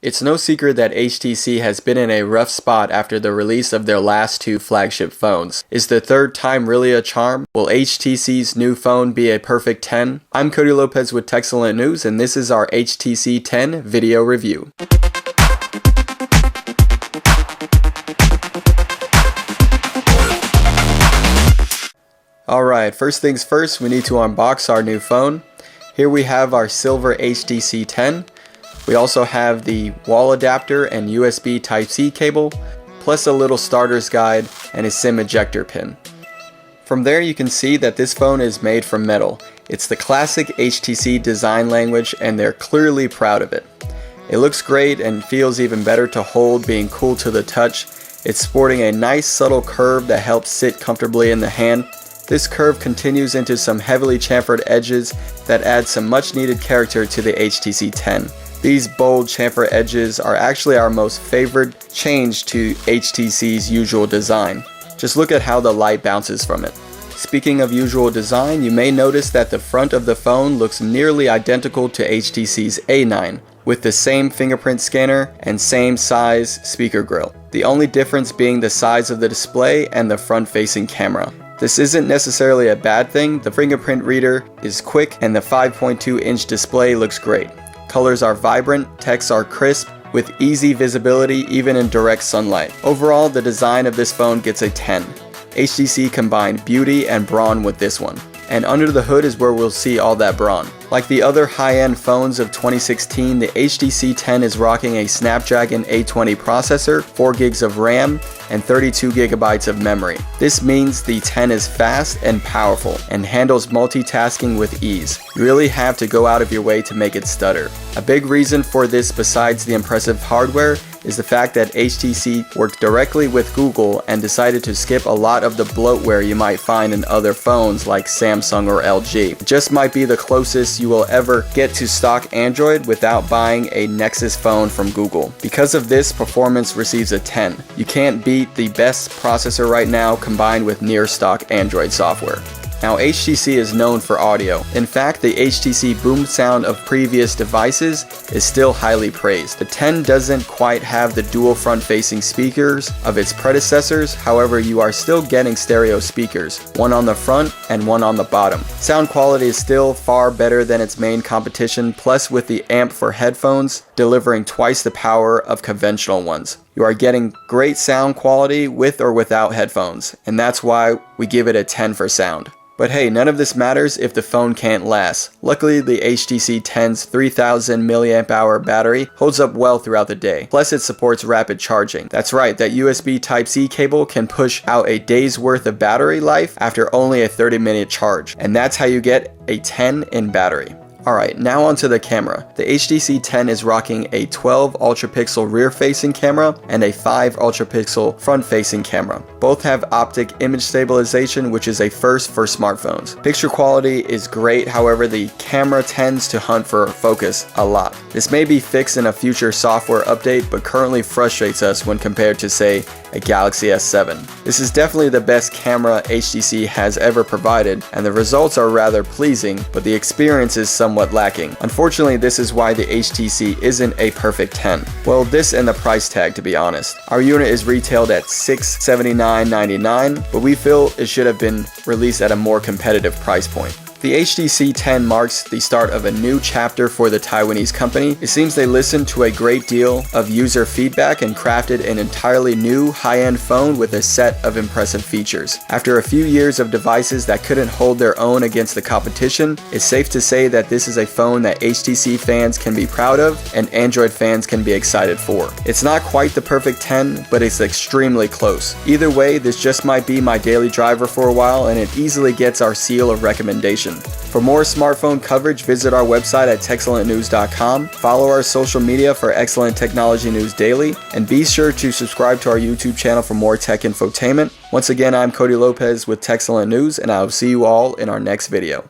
It's no secret that HTC has been in a rough spot after the release of their last two flagship phones. Is the third time really a charm? Will HTC's new phone be a perfect 10? I'm Cody Lopez with Techcellent News, and this is our HTC 10 video review. Alright, first things first, we need to unbox our new phone. Here we have our silver HTC 10. We also have the wall adapter and USB Type-C cable, plus a little starter's guide and a SIM ejector pin. From there you can see that this phone is made from metal. It's the classic HTC design language and they're clearly proud of it. It looks great and feels even better to hold, being cool to the touch. It's sporting a nice subtle curve that helps sit comfortably in the hand. This curve continues into some heavily chamfered edges that add some much needed character to the HTC 10. These bold chamfer edges are actually our most favored change to HTC's usual design. Just look at how the light bounces from it. Speaking of usual design, you may notice that the front of the phone looks nearly identical to HTC's A9, with the same fingerprint scanner and same size speaker grill. The only difference being the size of the display and the front-facing camera. This isn't necessarily a bad thing. The fingerprint reader is quick and the 5.2-inch display looks great. Colors are vibrant, texts are crisp, with easy visibility even in direct sunlight. Overall, the design of this phone gets a 10. HTC combined beauty and brawn with this one. And under the hood is where we'll see all that brawn. Like the other high-end phones of 2016, the HTC 10 is rocking a Snapdragon 820 processor, 4 gigs of RAM, and 32 gigabytes of memory. This means the 10 is fast and powerful, and handles multitasking with ease. You really have to go out of your way to make it stutter. A big reason for this, besides the impressive hardware, is the fact that HTC worked directly with Google and decided to skip a lot of the bloatware you might find in other phones like Samsung or LG. It just might be the closest you will ever get to stock Android without buying a Nexus phone from Google. Because of this, performance receives a 10. You can't beat the best processor right now combined with near stock Android software. Now, HTC is known for audio. In fact, the HTC boom sound of previous devices is still highly praised. The 10 doesn't quite have the dual front-facing speakers of its predecessors, however, you are still getting stereo speakers, one on the front and one on the bottom. Sound quality is still far better than its main competition, plus with the amp for headphones delivering twice the power of conventional ones. You are getting great sound quality with or without headphones, and that's why we give it a 10 for sound. But hey, none of this matters if the phone can't last. Luckily, the HTC 10's 3000 mAh battery holds up well throughout the day. Plus, it supports rapid charging. That's right, that USB Type-C cable can push out a day's worth of battery life after only a 30-minute charge. And that's how you get a 10 in battery. Alright, now onto the camera. The HTC 10 is rocking a 12 ultra-pixel rear-facing camera and a 5 ultra-pixel front-facing camera. Both have optic image stabilization, which is a first for smartphones. Picture quality is great, however the camera tends to hunt for focus a lot. This may be fixed in a future software update, but currently frustrates us when compared to, say, a Galaxy S7. This is definitely the best camera HTC has ever provided, and the results are rather pleasing, but the experience is somewhat lacking. Unfortunately, this is why the HTC isn't a perfect 10. Well, this and the price tag, to be honest. Our unit is retailed at $679.99, but we feel it should have been released at a more competitive price point. The HTC 10 marks the start of a new chapter for the Taiwanese company. It seems they listened to a great deal of user feedback and crafted an entirely new high-end phone with a set of impressive features. After a few years of devices that couldn't hold their own against the competition, it's safe to say that this is a phone that HTC fans can be proud of and Android fans can be excited for. It's not quite the perfect 10, but it's extremely close. Either way, this just might be my daily driver for a while, and it easily gets our seal of recommendation. For more smartphone coverage, visit our website at techcellentnews.com, follow our social media for excellent technology news daily, and be sure to subscribe to our YouTube channel for more tech infotainment. Once again, I'm Cody Lopez with Techcellent News, and I will see you all in our next video.